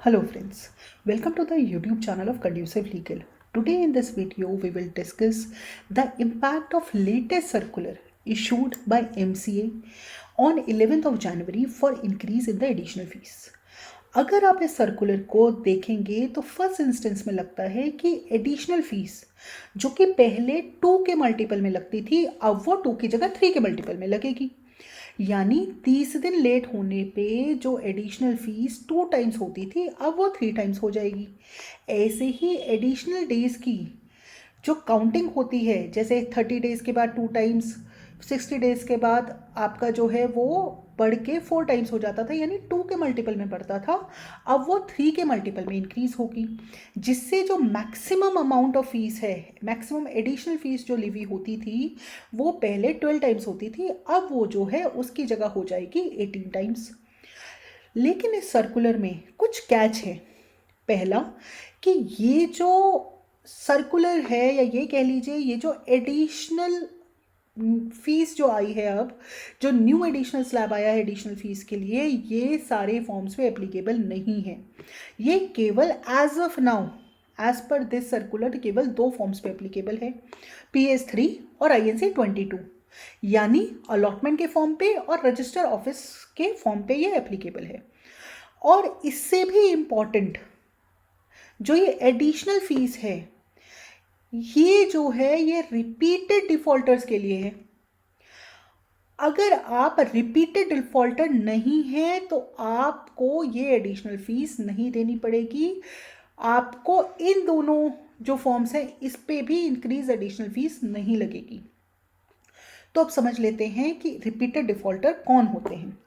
Hello friends, welcome to the YouTube channel of Conducive Legal. Today in this video we will discuss the impact of latest circular issued by MCA on 11th of January for increase in the additional fees. अगर आप इस circular को देखेंगे तो first instance में लगता है कि एडिशनल फीस जो कि पहले 2 के मल्टीपल में लगती थी अब वो 2 की जगह 3 के मल्टीपल में लगेगी। यानी 30 दिन लेट होने पे जो एडिशनल फीस 2 टाइम्स होती थी अब वो 3 टाइम्स हो जाएगी। ऐसे ही एडिशनल डेज की जो काउंटिंग होती है, जैसे 30 डेज के बाद 2 टाइम्स, 60 डेज के बाद आपका जो है वो बढ़ के 4 टाइम्स हो जाता था, यानी 2 के मल्टीपल में बढ़ता था, अब वो 3 के मल्टीपल में इंक्रीज होगी, जिससे जो मैक्सिमम अमाउंट ऑफ फीस है, मैक्सिमम एडिशनल फीस जो लिवी होती थी वो पहले 12 टाइम्स होती थी, अब वो जो है उसकी जगह हो जाएगी 18 टाइम्स। लेकिन इस सर्कुलर में कुछ कैच है। पहला कि ये जो सर्कुलर है, या ये कह लीजिए ये जो एडिशनल फीस जो आई है, अब जो न्यू एडिशनल स्लैब आया है एडिशनल फीस के लिए, ये सारे फॉर्म्स पे एप्लीकेबल नहीं है। ये केवल as of now as per this circular केवल 2 फॉर्म्स पे एप्लीकेबल है, PS3 और INC 22, यानी अलॉटमेंट के फॉर्म पे और रजिस्टर ऑफिस के फॉर्म पे ये एप्लीकेबल है। और इससे भी इम्पॉर्टेंट जो ये एडिशनल फीस है, ये जो है ये रिपीटेड डिफॉल्टर्स के लिए है। अगर आप रिपीटेड डिफॉल्टर नहीं है तो आपको ये एडिशनल फीस नहीं देनी पड़ेगी। आपको इन दोनों जो फॉर्म्स हैं इस पे भी इंक्रीज एडिशनल फीस नहीं लगेगी। तो अब समझ लेते हैं कि रिपीटेड डिफॉल्टर कौन होते हैं।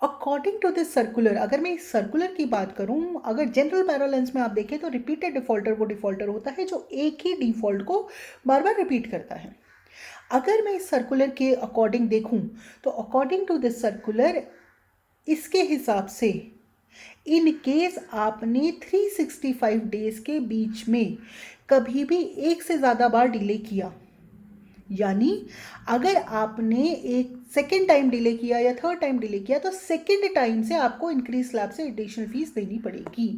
अकॉर्डिंग टू दिस सर्कुलर, अगर मैं इस सर्कुलर की बात करूं, अगर जनरल पैरालेंस में आप देखें तो रिपीटेड डिफॉल्टर वो डिफॉल्टर होता है जो एक ही डिफॉल्ट को बार बार रिपीट करता है। अगर मैं इस सर्कुलर के अकॉर्डिंग देखूं तो अकॉर्डिंग टू दिस सर्कुलर, इसके हिसाब से इन केस आपने 365 डेज के बीच में कभी भी एक से ज़्यादा बार डिले किया, यानी अगर आपने एक सेकेंड टाइम डिले किया या थर्ड टाइम डिले किया तो सेकेंड टाइम से आपको इंक्रीज स्लैब से एडिशनल फीस देनी पड़ेगी।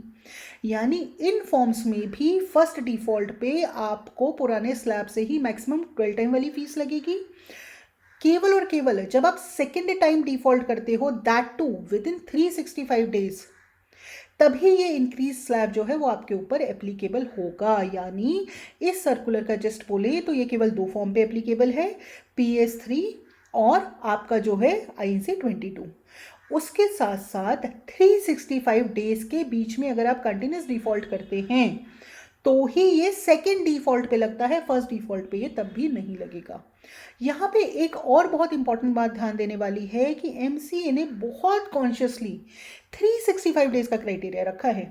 यानी इन फॉर्म्स में भी फर्स्ट डिफॉल्ट पे आपको पुराने स्लैब से ही मैक्सिमम 12 टाइम वाली फीस लगेगी। केवल और केवल जब आप सेकेंड टाइम डिफॉल्ट करते हो, that too within 365 days, तभी ये इंक्रीज स्लैब जो है वो आपके ऊपर एप्लीकेबल होगा। यानी इस सर्कुलर का जस्ट बोले तो ये केवल 2 फॉर्म पे एप्लीकेबल है, PS3 और आपका जो है INC 22। उसके साथ साथ 365 डेज के बीच में अगर आप कंटिन्यूस डिफॉल्ट करते हैं तो ही ये सेकेंड डिफॉल्ट पे लगता है, फर्स्ट डिफॉल्ट पे ये तब भी नहीं लगेगा। यहाँ पे एक और बहुत इंपॉर्टेंट बात ध्यान देने वाली है कि MCA ने बहुत कॉन्शियसली 365 डेज का क्राइटेरिया रखा है।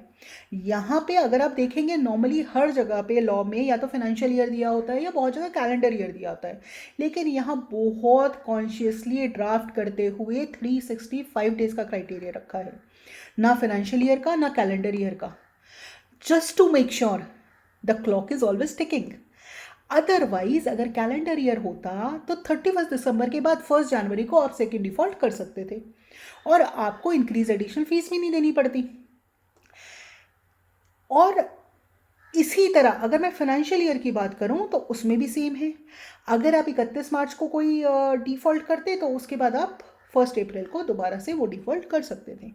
यहाँ पे अगर आप देखेंगे नॉर्मली हर जगह पे लॉ में या तो फाइनेंशियल ईयर दिया होता है या बहुत जगह कैलेंडर ईयर दिया होता है, लेकिन यहाँ बहुत कॉन्शियसली ड्राफ्ट करते हुए 365 डेज का क्राइटेरिया रखा है, ना फाइनेंशियल ईयर का ना कैलेंडर ईयर का, just to make sure the clock is always ticking. Otherwise अगर कैलेंडर ईयर होता तो 31 दिसंबर के बाद 1 जनवरी को आप सेकेंड डिफॉल्ट कर सकते थे और आपको इंक्रीज एडिशनल फीस भी नहीं देनी पड़ती। और इसी तरह अगर मैं फाइनेंशियल ईयर की बात करूं तो उसमें भी सेम है। अगर आप 31 मार्च को कोई डिफॉल्ट करते तो उसके बाद आप 1 अप्रैल को दोबारा से वो डिफॉल्ट कर सकते थे।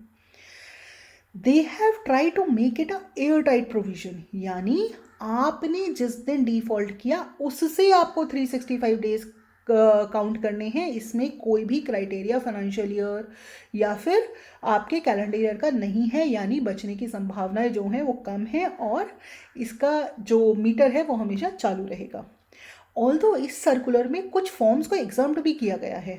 They have try to make it a air tight provision, यानी आपने जिस दिन डिफॉल्ट किया उससे आपको 365 डेज काउंट करने हैं। इसमें कोई भी क्राइटेरिया फाइनेंशियल ईयर या फिर आपके कैलेंडर ईयर का नहीं है, यानी बचने की संभावनाएं जो हैं वो कम है और इसका जो मीटर है वो हमेशा चालू रहेगा। ऑल्दो इस सर्कुलर में कुछ फॉर्म्स को एग्जाम्प्ट भी किया गया है,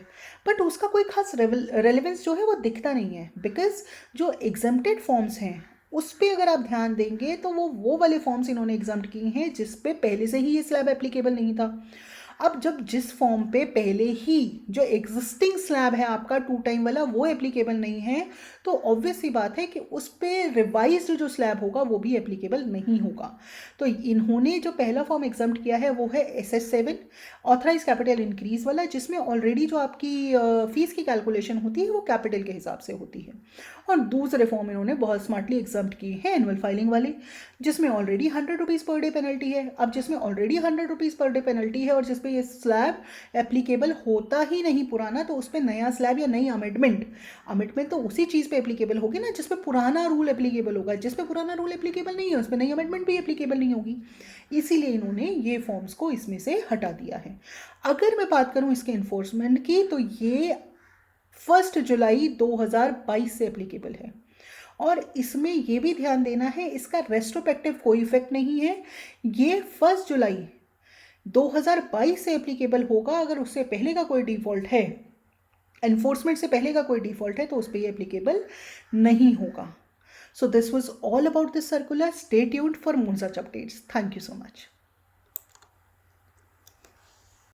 बट उसका कोई खास रेलेवेंस जो है वो दिखता नहीं है, बिकॉज जो एग्जाम्प्टेड फॉर्म्स हैं उस पर अगर आप ध्यान देंगे तो वो वाले फॉर्म्स इन्होंने एग्जाम्प्ट किए हैं जिस पे पहले से ही ये स्लैब एप्लीकेबल नहीं था। अब जब जिस फॉर्म पे पहले ही जो एग्जिस्टिंग स्लैब है आपका 2 टाइम वाला वो एप्लीकेबल नहीं है, तो ऑब्वियस सी बात है कि उस पर रिवाइज्ड जो स्लैब होगा वो भी एप्लीकेबल नहीं होगा। तो इन्होंने जो पहला फॉर्म एग्जाम्प्ट किया है वो है SS7 ऑथराइज कैपिटल इंक्रीज वाला, जिसमें ऑलरेडी जो आपकी फीस की कैलकुलेशन होती है वो कैपिटल के हिसाब से होती है। और दूसरे फॉर्म इन्होंने बहुत स्मार्टली एग्जाम्प्ट किए हैं एनुअल फाइलिंग वाले, जिसमें already 100 rupees per day penalty है। अब जिसमें already 100 rupees per day penalty है और जिसपे ये स्लैब एप्लीकेबल होता ही नहीं पुराना, तो उस पर नया स्लैब या नई अमेंडमेंट तो उसी चीज़ पे एप्लीकेबल होगी ना जिसपे पुराना रूल एप्लीकेबल होगा। जिसपे पुराना रूल एप्लीकेबल नहीं है उस पर नई अमेंडमेंट भी एप्लीकेबल नहीं होगी। इसीलिए इन्होंने ये फॉर्म्स को इसमें से हटा दिया है। अगर मैं बात करूं इसके इन्फोर्समेंट की, तो ये 1 जुलाई 2022 से एप्लीकेबल है। और इसमें यह भी ध्यान देना है, इसका रेस्ट्रोस्पेक्टिव कोई इफेक्ट नहीं है। ये 1 जुलाई 2022 से एप्लीकेबल होगा। अगर उससे पहले का कोई डिफॉल्ट है, एनफोर्समेंट से पहले का कोई डिफॉल्ट है, तो उस पर ये एप्लीकेबल नहीं होगा। So this was all about this circular. Stay tuned for more such updates. Thank you so much.